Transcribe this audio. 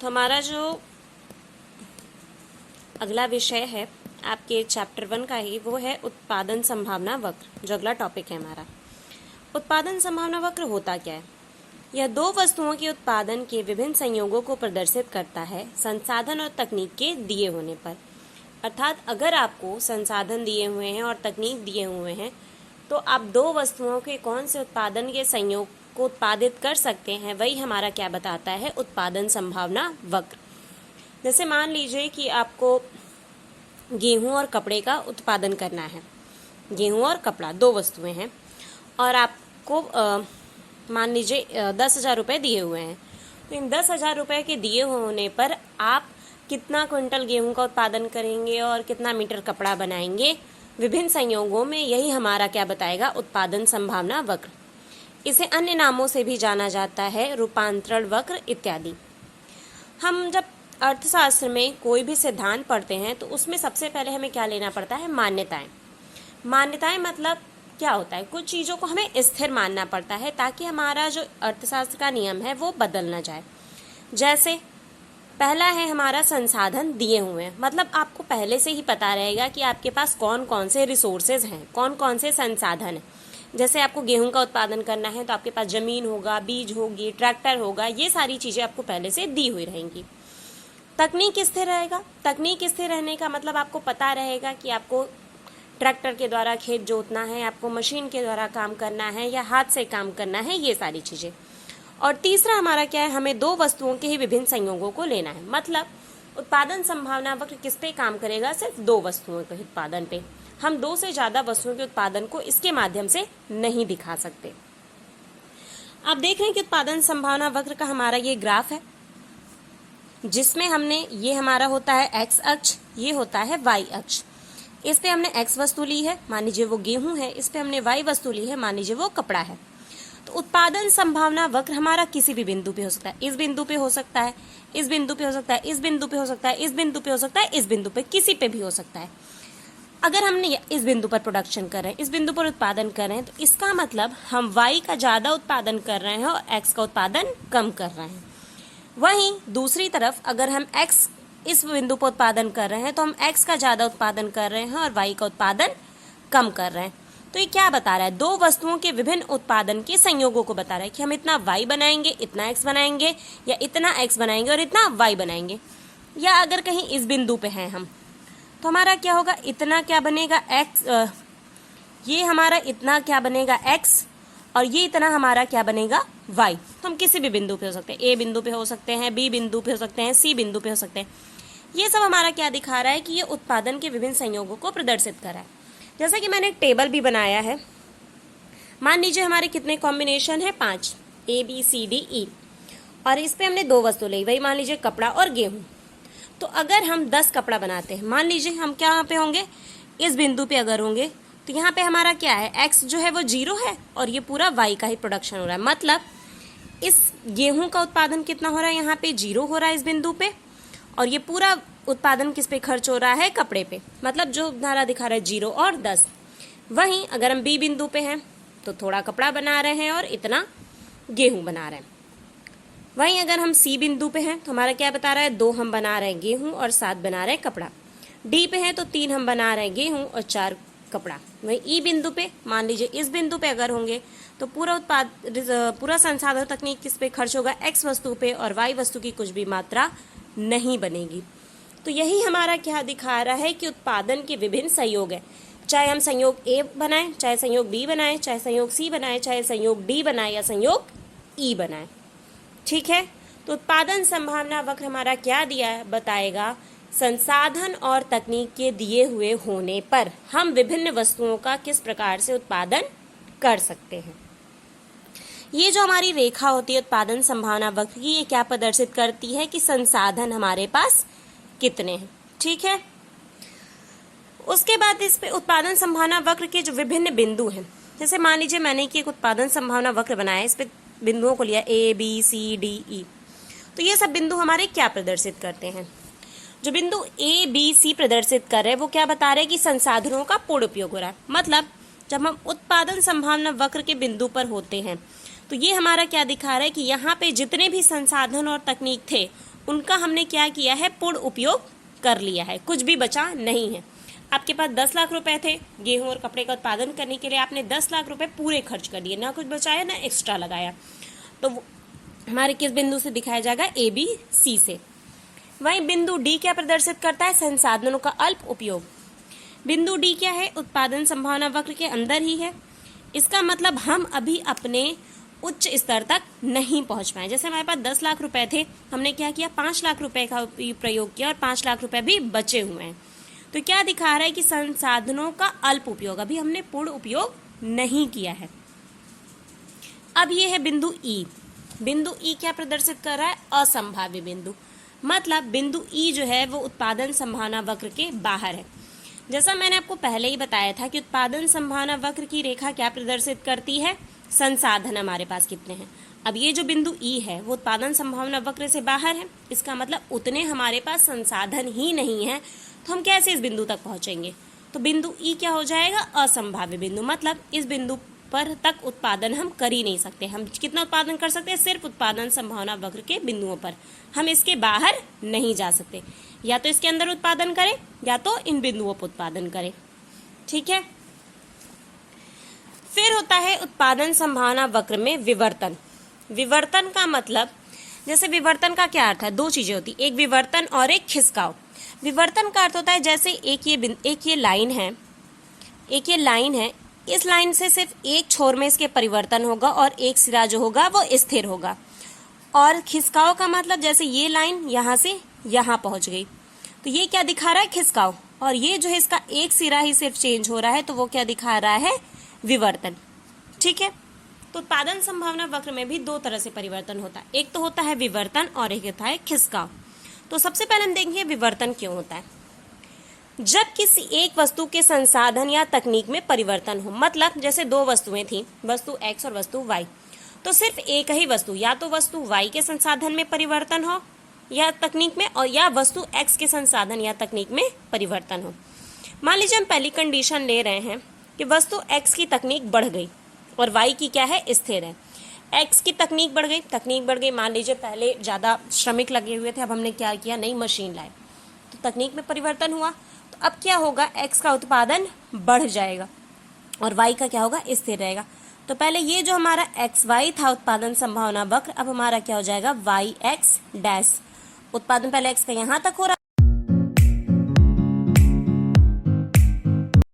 तो हमारा जो अगला विषय है आपके चैप्टर 1 का ही, वो है उत्पादन संभावना वक्र। जो अगला टॉपिक है हमारा, उत्पादन संभावना वक्र होता क्या है? यह दो वस्तुओं के उत्पादन के विभिन्न संयोगों को प्रदर्शित करता है संसाधन और तकनीक के दिए होने पर। अर्थात अगर आपको संसाधन दिए हुए हैं और तकनीक दिए हुए हैं तो आप दो वस्तुओं के कौन से उत्पादन के संयोग को उत्पादित कर सकते हैं, वही हमारा क्या बताता है, उत्पादन संभावना वक्र। जैसे मान लीजिए कि आपको गेहूं और कपड़े का उत्पादन करना है। गेहूं और कपड़ा दो वस्तुएं हैं और आपको मान लीजिए 10,000 रुपये दिए हुए हैं। तो इन 10,000 रुपये के दिए होने पर आप कितना क्विंटल गेहूं का उत्पादन करेंगे और कितना मीटर कपड़ा बनाएंगे विभिन्न संयोगों में, यही हमारा क्या बताएगा, उत्पादन संभावना वक्र। इसे अन्य नामों से भी जाना जाता है, रूपांतरण वक्र इत्यादि। हम जब अर्थशास्त्र में कोई भी सिद्धांत पढ़ते हैं तो उसमें सबसे पहले हमें क्या लेना पड़ता है, मान्यताएं। मान्यताएं मतलब क्या होता है, कुछ चीज़ों को हमें स्थिर मानना पड़ता है ताकि हमारा जो अर्थशास्त्र का नियम है वो बदल ना जाए। जैसे पहला है हमारा संसाधन दिए हुए हैं, मतलब आपको पहले से ही पता रहेगा कि आपके पास कौन कौन से रिसोर्सेज हैं, कौन कौन से संसाधन हैं। जैसे आपको गेहूं का उत्पादन करना है तो आपके पास जमीन होगा, बीज होगी, ट्रैक्टर होगा, ये सारी चीज़ें आपको पहले से दी हुई रहेंगी। तकनीक स्थिर रहेगा। तकनीक स्थिर रहने का मतलब आपको पता रहेगा कि आपको ट्रैक्टर के द्वारा खेत जोतना है, आपको मशीन के द्वारा काम करना है या हाथ से काम करना है, ये सारी चीज़ें। और तीसरा हमारा क्या है, हमें दो वस्तुओं के ही विभिन्न संयोगों को लेना है। मतलब उत्पादन संभावना वक्र किस पे काम करेगा, सिर्फ दो वस्तुओं के उत्पादन पे। हम दो से ज़्यादा वस्तुओं के उत्पादन को इसके माध्यम से नहीं दिखा सकते। आप देख रहे हैं कि उत्पादन संभावना वक्र का हमारा ये ग्राफ है, जिसमें हमने ये हमारा होता है एक्स अक्ष, ये होता है वाई अक्ष। इस पे हमने एक्स वस्तु ली है, मान लीजिए वो गेहूं है। इस पे हमने वाई वस्तु ली है, मान लीजिए वो कपड़ा है। तो उत्पादन संभावना वक्र हमारा किसी भी बिंदु पे हो सकता है। इस बिंदु पे हो सकता है, इस बिंदु पे हो सकता है, इस बिंदु पे हो सकता है, इस बिंदु पे हो सकता है, इस बिंदु पे, किसी पे भी हो सकता है। अगर हमने इस बिंदु पर प्रोडक्शन कर रहे हैं, इस बिंदु पर उत्पादन कर रहे हैं, तो इसका मतलब हम वाई का ज़्यादा उत्पादन कर रहे हैं और एक्स का उत्पादन कम कर रहे हैं। वहीं दूसरी तरफ अगर हम x इस बिंदु पर उत्पादन कर रहे हैं तो हम x का ज़्यादा उत्पादन कर रहे हैं और y का उत्पादन कम कर रहे हैं। तो ये क्या बता रहा है, दो वस्तुओं के विभिन्न उत्पादन के संयोगों को बता रहा है कि हम इतना y बनाएंगे, इतना x बनाएंगे, या इतना x बनाएंगे और इतना y बनाएंगे। या अगर कहीं इस बिंदु पे हैं हम, तो हमारा क्या होगा, इतना क्या बनेगा x, ये हमारा इतना क्या बनेगा x, और ये इतना हमारा क्या बनेगा y। तो हम किसी भी बिंदु पे हो सकते हैं, a बिंदु पे हो सकते हैं, b बिंदु पे हो सकते हैं, c बिंदु पे हो सकते हैं। ये सब हमारा क्या दिखा रहा है कि ये उत्पादन के विभिन्न संयोगों को प्रदर्शित कर रहा है। जैसा कि मैंने एक टेबल भी बनाया है। मान लीजिए हमारे कितने कॉम्बिनेशन है, 5, A B C D E, और इस पे हमने दो वस्तु ली, वही मान लीजिए कपड़ा और गेहूं। तो अगर हम 10 कपड़ा बनाते हैं, मान लीजिए हम क्या यहाँ पे होंगे, इस बिंदु पे अगर होंगे, तो यहाँ पे हमारा क्या है, x जो है वो 0 है और ये पूरा y का ही प्रोडक्शन हो रहा है। मतलब इस गेहूं का उत्पादन कितना हो रहा है, यहाँ पे 0 हो रहा है इस बिंदु पे, और ये पूरा उत्पादन किस पे खर्च हो रहा है, कपड़े पे। मतलब जो धारा दिखा रहा है 0 और 10। वहीं अगर हम b बिंदु पे हैं तो थोड़ा कपड़ा बना रहे हैं और इतना गेहूं बना रहे हैं। वहीं अगर हम c बिंदु पे हैं तो हमारा क्या बता रहा है, 2 हम बना रहे हैं गेहूं और 7 बना रहे हैं कपड़ा। d पे हैं तो 3 हम बना रहे हैं गेहूं और 4 कपड़ा। वहीं ई बिंदु पे, मान लीजिए इस बिंदु पे अगर होंगे तो पूरा संसाधन तकनीक किस पे खर्च होगा, एक्स वस्तु पे, और वाई वस्तु की कुछ भी मात्रा नहीं बनेगी। तो यही हमारा क्या दिखा रहा है कि उत्पादन के विभिन्न संयोग है। चाहे हम संयोग ए बनाएं, चाहे संयोग बी बनाएं, चाहे संयोग सी बनाएं, चाहे संयोग डी बनाएं या संयोग ई बनाएं। ठीक है, तो उत्पादन संभावना वक्र हमारा क्या दिया है, बताएगा संसाधन और तकनीक के दिए हुए होने पर हम विभिन्न वस्तुओं का किस प्रकार से उत्पादन कर सकते हैं। ये जो हमारी रेखा होती है उत्पादन संभावना वक्र की, ये क्या प्रदर्शित करती है कि संसाधन हमारे पास कितने हैं। ठीक है, उसके बाद इस पे उत्पादन संभावना वक्र के जो विभिन्न बिंदु हैं, जैसे मान लीजिए मैंने एक उत्पादन संभावना वक्र बनाया, इस पे बिंदुओं को लिया A B C D E। तो ये सब बिंदु हमारे क्या प्रदर्शित करते हैं, जो बिंदु A B C प्रदर्शित कर रहे हैं वो क्या बता रहे हैं कि संसाधनों का पूर्ण उपयोग हो रहा है। मतलब जब हम उत्पादन संभावना वक्र के बिंदु पर होते हैं तो ये हमारा क्या दिखा रहा है कि यहाँ पे जितने भी संसाधन और तकनीक थे उनका हमने क्या किया है, पूर्ण उपयोग कर लिया है, कुछ भी बचा नहीं है। आपके पास 10 लाख रुपए थे, गेहूं और कपड़े का उत्पादन करने के लिए आपने 10 लाख रुपए पूरे खर्च कर दिए, ना कुछ बचाया ना एक्स्ट्रा लगाया, तो हमारे किस बिंदु से दिखाया जाएगा, ए बी सी से। वहीं बिंदु डी क्या प्रदर्शित करता है, संसाधनों का अल्प उपयोग। बिंदु डी क्या है, उत्पादन संभावना वक्र के अंदर ही है। इसका मतलब हम अभी अपने उच्च स्तर तक नहीं पहुंच पाए। जैसे हमारे पास 10 लाख रुपए थे, हमने क्या किया, 5 लाख रुपए का प्रयोग किया और 5 लाख रुपए भी बचे हुए हैं। तो क्या दिखा रहा है कि संसाधनों का अल्प उपयोग, अभी हमने पूर्ण उपयोग नहीं किया है। अब ये है बिंदु ई। बिंदु ई क्या प्रदर्शित कर रहा है, असंभाव्य बिंदु। मतलब बिंदु ई जो है वो उत्पादन संभावना वक्र के बाहर है। जैसा मैंने आपको पहले ही बताया था कि उत्पादन संभावना वक्र की रेखा क्या प्रदर्शित करती है, संसाधन हमारे पास कितने हैं। अब ये जो बिंदु ई है वो उत्पादन संभावना वक्र से बाहर है, इसका मतलब उतने हमारे पास संसाधन ही नहीं है, तो हम कैसे इस बिंदु तक पहुंचेंगे। तो बिंदु ई क्या हो जाएगा, असंभाव्य बिंदु। मतलब इस बिंदु पर तक उत्पादन हम कर ही नहीं सकते। हम कितना उत्पादन कर सकते हैं, सिर्फ उत्पादन संभावना वक्र के बिंदुओं पर, हम इसके बाहर नहीं जा सकते। या तो इसके अंदर उत्पादन करें या तो इन बिंदुओं पर उत्पादन करें। ठीक है। फिर होता है उत्पादन संभावना वक्र में विवर्तन। विवर्तन का मतलब, जैसे विवर्तन का क्या अर्थ है, दो चीजें होती, एक विवर्तन और एक खिसकाव। विवर्तन का अर्थ होता है जैसे एक ये लाइन है, इस लाइन से सिर्फ एक छोर में इसके परिवर्तन होगा और एक सिरा जो होगा वो स्थिर होगा। और खिसकाव का मतलब जैसे ये लाइन यहां से यहां पहुंच गई, तो ये क्या दिखा रहा है, खिसकाव। और ये जो है इसका एक सिरा ही सिर्फ चेंज हो रहा है, तो वो क्या दिखा रहा है, विवर्तन। ठीक है। तो उत्पादन संभावना वक्र में भी दो तरह से परिवर्तन होता है, एक तो होता है विवर्तन और एक होता है खिसकाव। तो सबसे पहले हम देखेंगे विवर्तन क्यों होता है। जब किसी एक वस्तु के संसाधन या तकनीक में परिवर्तन हो, मतलब जैसे दो वस्तुएं थी, वस्तु x और वस्तु y, तो सिर्फ एक ही वस्तु, या तो वस्तु y के संसाधन में परिवर्तन हो या तकनीक में, और या वस्तु x के संसाधन या तकनीक में परिवर्तन हो। मान लीजिए हम पहली कंडीशन ले रहे हैं कि वस्तु x की तकनीक बढ़ गई और y की क्या है, स्थिर है। x की तकनीक बढ़ गई, मान लीजिए पहले ज़्यादा श्रमिक लगे हुए थे, अब हमने क्या किया, नई मशीन लाए, तो तकनीक में परिवर्तन हुआ। तो अब क्या होगा, x का उत्पादन बढ़ जाएगा और y का क्या होगा, स्थिर रहेगा। तो पहले ये जो हमारा xy था उत्पादन संभावना वक्र, अब हमारा क्या हो जाएगा, yx डैश। उत्पादन पहले x का यहाँ तक हो रहा